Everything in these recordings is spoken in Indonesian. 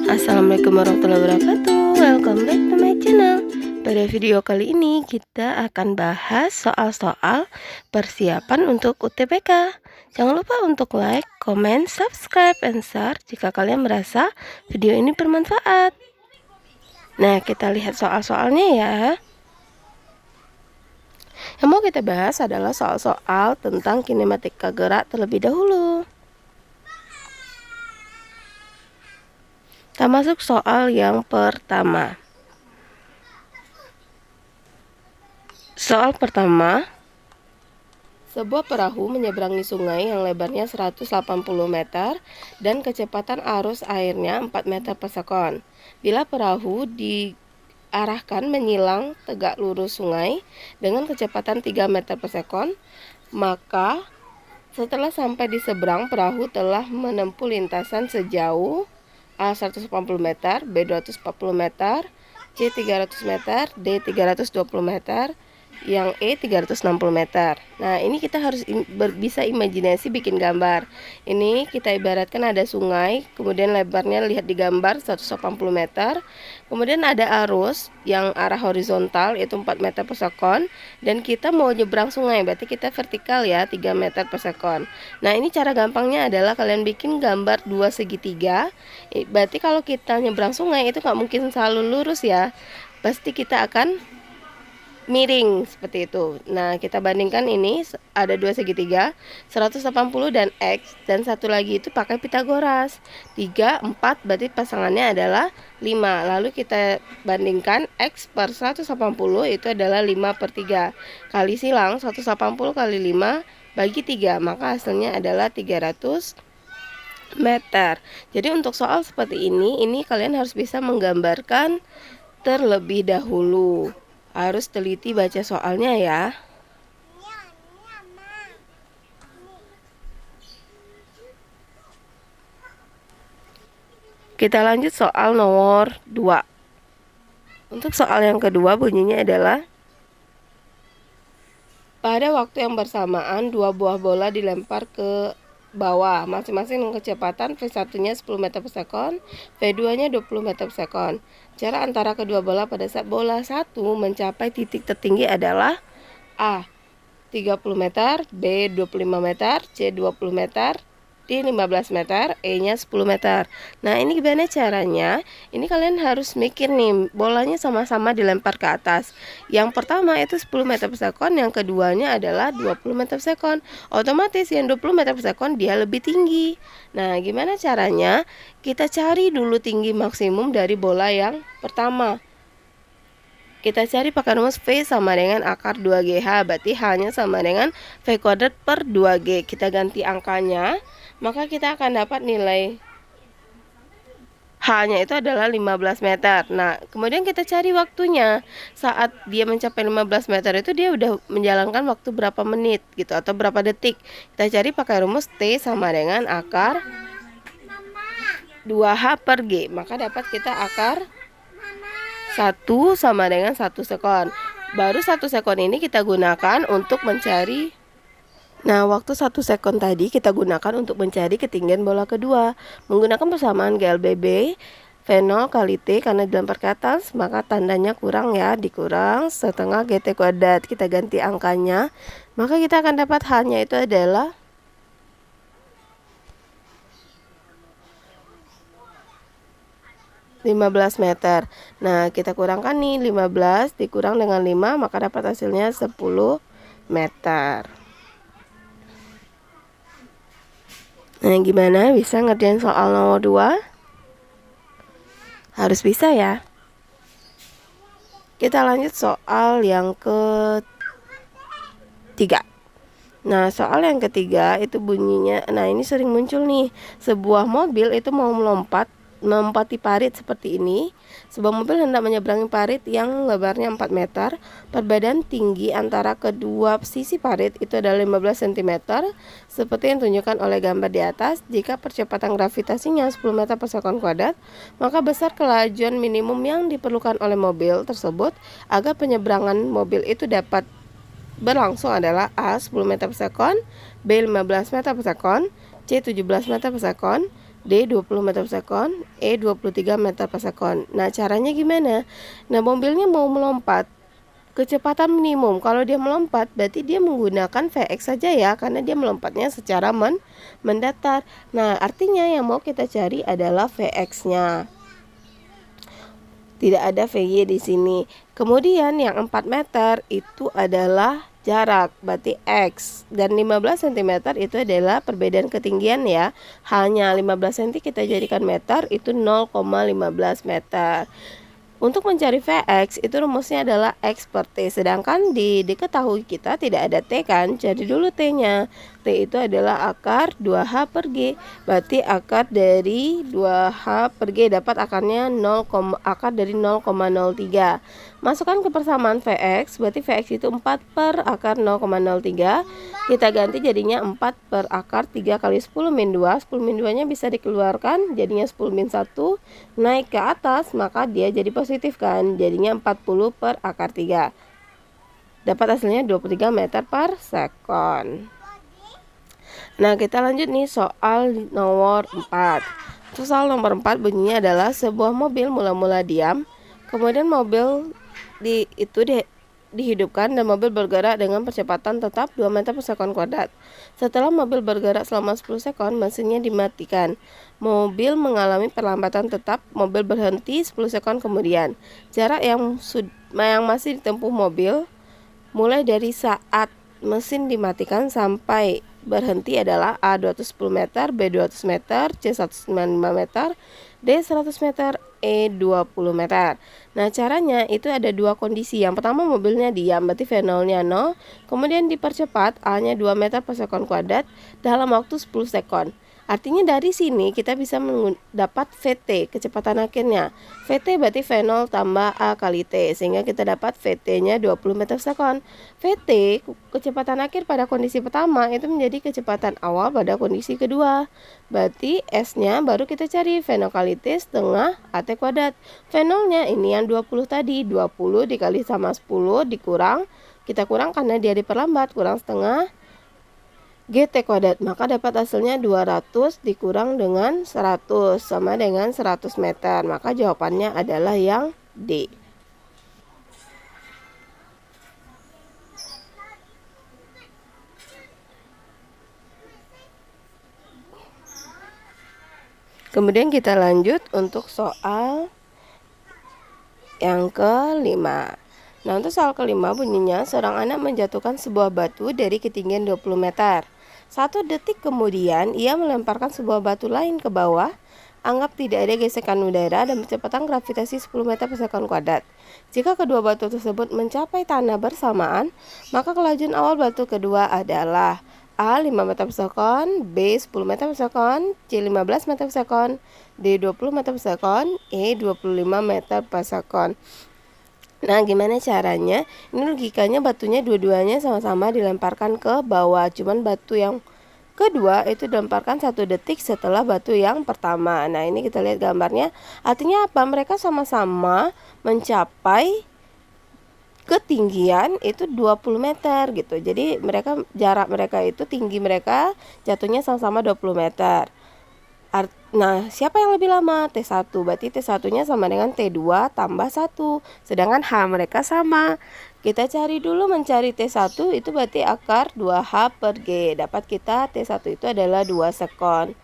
Assalamualaikum warahmatullahi wabarakatuh. Welcome back to my channel. Pada video kali ini kita akan bahas soal-soal persiapan untuk UTBK. Jangan lupa untuk like, comment, subscribe, and share jika kalian merasa video ini bermanfaat. Nah, kita lihat soal-soalnya ya. Yang mau kita bahas adalah soal-soal tentang kinematika gerak terlebih dahulu. Kita masuk soal yang pertama. Soal pertama, sebuah perahu menyeberangi sungai yang lebarnya 180 meter dan kecepatan arus airnya 4 meter per sekon. Bila perahu diarahkan menyilang tegak lurus sungai dengan kecepatan 3 meter per sekon, maka setelah sampai di seberang, perahu telah menempuh lintasan sejauh A 180 meter, B 240 meter, C 300 meter, D 320 meter, yang E 360 meter. Nah, ini kita harus bisa imajinasi bikin gambar. Ini kita ibaratkan ada sungai, kemudian lebarnya lihat di gambar 180 meter. Kemudian ada arus yang arah horizontal yaitu 4 meter per sekon, dan kita mau nyebrang sungai, berarti kita vertikal ya 3 meter per sekon. Nah, ini cara gampangnya adalah kalian bikin gambar dua segitiga. Berarti kalau kita nyebrang sungai itu nggak mungkin selalu lurus ya, pasti kita akan miring seperti itu. Nah, kita bandingkan ini ada dua segitiga 180 dan X, dan satu lagi itu pakai Pitagoras 3, 4, berarti pasangannya adalah 5. Lalu kita bandingkan X per 180 itu adalah 5 per 3 kali silang 180 kali 5 bagi 3, maka hasilnya adalah 300 meter. Jadi untuk soal seperti ini kalian harus bisa menggambarkan terlebih dahulu. Harus teliti baca soalnya ya. Kita lanjut soal nomor 2. Untuk soal yang kedua bunyinya adalah, pada waktu yang bersamaan dua buah bola dilempar ke bawah masing-masing dengan kecepatan V1-nya 10 meter per sekon, V2-nya 20 meter per sekon. Jarak antara kedua bola pada saat bola 1 mencapai titik tertinggi adalah A 30 meter, B 25 meter, C 20 meter, D 15 meter, E-nya 10 meter. Nah, ini gimana caranya? Ini kalian harus mikir nih, bolanya sama-sama dilempar ke atas. Yang pertama itu 10 meter per sekon, yang keduanya adalah 20 meter per sekon. Otomatis yang 20 meter per sekon dia lebih tinggi. Nah, gimana caranya? Kita cari dulu tinggi maksimum dari bola yang pertama. Kita cari pakai rumus V sama dengan akar 2GH, berarti H-nya sama dengan V kuadrat per 2G. Kita ganti angkanya, maka kita akan dapat nilai H-nya itu adalah 15 meter. Nah, kemudian kita cari waktunya. Saat dia mencapai 15 meter itu dia udah menjalankan waktu berapa menit gitu, atau berapa detik. Kita cari pakai rumus T sama dengan akar 2H per G, maka dapat kita akar 1 sama dengan 1 sekon. Baru 1 sekon ini kita gunakan untuk mencari. Nah, waktu 1 sekon tadi kita gunakan untuk mencari ketinggian bola kedua. Menggunakan persamaan GLBB, V0 kali T karena dilempar ke atas, maka tandanya kurang ya, dikurang setengah GT kuadrat. Kita ganti angkanya, maka kita akan dapat H-nya itu adalah 15 meter. Nah, kita kurangkan nih, 15 dikurang dengan 5, maka dapat hasilnya 10 meter. Nah, gimana? Bisa ngerjain soal nomor 2? Harus bisa ya. Kita lanjut soal yang ketiga. Nah, soal yang ketiga itu bunyinya, nah ini sering muncul nih, sebuah mobil itu mau melompati parit seperti ini. Sebuah mobil hendak menyeberangi parit yang lebarnya 4 meter. Perbedaan tinggi antara kedua sisi parit itu adalah 15 cm, seperti yang ditunjukkan oleh gambar di atas. Jika percepatan gravitasinya 10 meter per sekon kuadrat, maka besar kelajuan minimum yang diperlukan oleh mobil tersebut agar penyeberangan mobil itu dapat berlangsung adalah A 10 meter per sekon, B 15 meter per sekon, C 17 meter per sekon, D 20 meter per sekon, E 23 meter per sekon. Nah, caranya gimana? Nah, mobilnya mau melompat, kecepatan minimum. Kalau dia melompat, berarti dia menggunakan Vx saja ya, karena dia melompatnya secara mendatar. Nah, artinya yang mau kita cari adalah Vx-nya. Tidak ada VY di sini. Kemudian yang 4 meter itu adalah jarak, berarti X. Dan 15 cm itu adalah perbedaan ketinggian ya. Hanya 15 cm kita jadikan meter, itu 0,15 meter. Untuk mencari Vx itu rumusnya adalah X per T. Sedangkan di diketahui kita tidak ada T kan. Jadi dulu T-nya. T itu adalah akar 2H per G. Berarti akar dari 2H per G dapat akarnya akar dari 0,03. Masukkan ke persamaan Vx. Berarti Vx itu 4 per akar 0,03. Kita ganti jadinya 4 per akar 3 kali 10 min 2. 10 min 2 nya bisa dikeluarkan, jadinya 10 min 1. Naik ke atas, maka dia jadi positif kan. Jadinya 40 per akar 3. Dapat hasilnya 23 meter per sekon. Nah, kita lanjut nih soal nomor 4. Soal nomor 4 bunyinya adalah sebuah mobil mula-mula diam. Kemudian mobil dihidupkan dan mobil bergerak dengan percepatan tetap 2 meter per sekon kuadrat. Setelah mobil bergerak selama 10 sekon, mesinnya dimatikan. Mobil mengalami perlambatan tetap, mobil berhenti 10 sekon kemudian. Jarak yang masih ditempuh mobil mulai dari saat mesin dimatikan sampai berhenti adalah A 210 meter, B 200 meter, C 195 meter, D 100 meter, E 20 meter. Nah, caranya itu ada dua kondisi. Yang pertama mobilnya diam, berarti V0-nya 0. Kemudian dipercepat, A-nya 2 meter per sekon kuadrat dalam waktu 10 sekon. Artinya dari sini kita bisa dapat VT, kecepatan akhirnya. VT berarti V0 tambah A kali T, sehingga kita dapat VT-nya 20 meter per sekon. VT, kecepatan akhir pada kondisi pertama, itu menjadi kecepatan awal pada kondisi kedua. Berarti S-nya baru kita cari V0 kali T setengah AT kuadrat. V0-nya ini yang 20 tadi, 20 dikali sama 10 dikurang, kita kurang karena dia diperlambat, kurang setengah GT kuadrat, maka dapat hasilnya 200 dikurang dengan 100 sama dengan 100 meter. Maka jawabannya adalah yang D. Kemudian kita lanjut untuk soal yang kelima. Nah, untuk soal kelima bunyinya, seorang anak menjatuhkan sebuah batu dari ketinggian 20 meter. 1 detik kemudian, ia melemparkan sebuah batu lain ke bawah. Anggap tidak ada gesekan udara dan kecepatan gravitasi 10 meter per sekon kuadrat. Jika kedua batu tersebut mencapai tanah bersamaan, maka kelajuan awal batu kedua adalah A 5 meter per sekon, B 10 meter per sekon, C 15 meter per sekon, D 20 meter per sekon, E 25 meter per sekon. Nah, gimana caranya? Ini logikanya batunya dua-duanya sama-sama dilemparkan ke bawah. Cuman batu yang kedua itu dilemparkan 1 detik setelah batu yang pertama. Nah, ini kita lihat gambarnya. Artinya apa? Mereka sama-sama mencapai ketinggian itu 20 meter gitu. Jadi jarak mereka itu, tinggi mereka jatuhnya sama-sama 20 meter. Nah, siapa yang lebih lama? T1. Berarti T1-nya sama dengan T2 tambah 1. Sedangkan H mereka sama. Kita cari dulu mencari T1 itu berarti akar 2H per G. Dapat kita T1 itu adalah 2 sekon.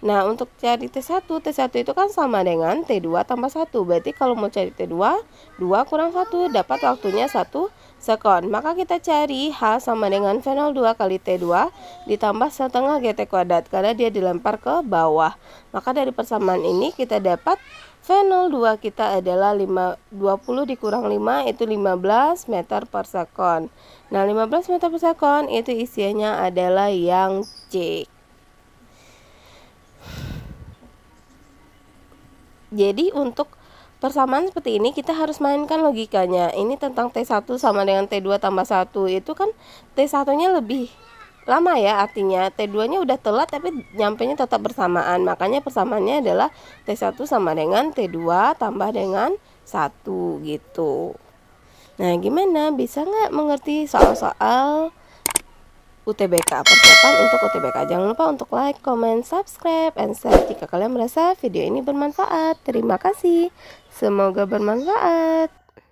Nah, untuk cari T1 itu kan sama dengan T2 tambah 1. Berarti kalau mau cari T2, 2 kurang 1, dapat waktunya 1 sekon. Maka kita cari H sama dengan V02 kali T2 ditambah setengah GT kuadrat karena dia dilempar ke bawah. Maka dari persamaan ini kita dapat V02 kita adalah 20 dikurang 5 itu 15 meter per sekon. Nah, 15 meter per sekon itu isinya adalah yang C. Jadi untuk persamaan seperti ini kita harus mainkan logikanya. Ini tentang T1 sama dengan T2 tambah 1. Itu kan T1-nya lebih lama ya, artinya T2-nya udah telat tapi nyampenya tetap bersamaan. Makanya persamaannya adalah T1 sama dengan T2 tambah dengan 1 gitu. Nah, gimana? Bisa nggak mengerti soal-soal UTBK, persiapan untuk UTBK. Jangan lupa untuk like, comment, subscribe, and share jika kalian merasa video ini bermanfaat. Terima kasih. Semoga bermanfaat.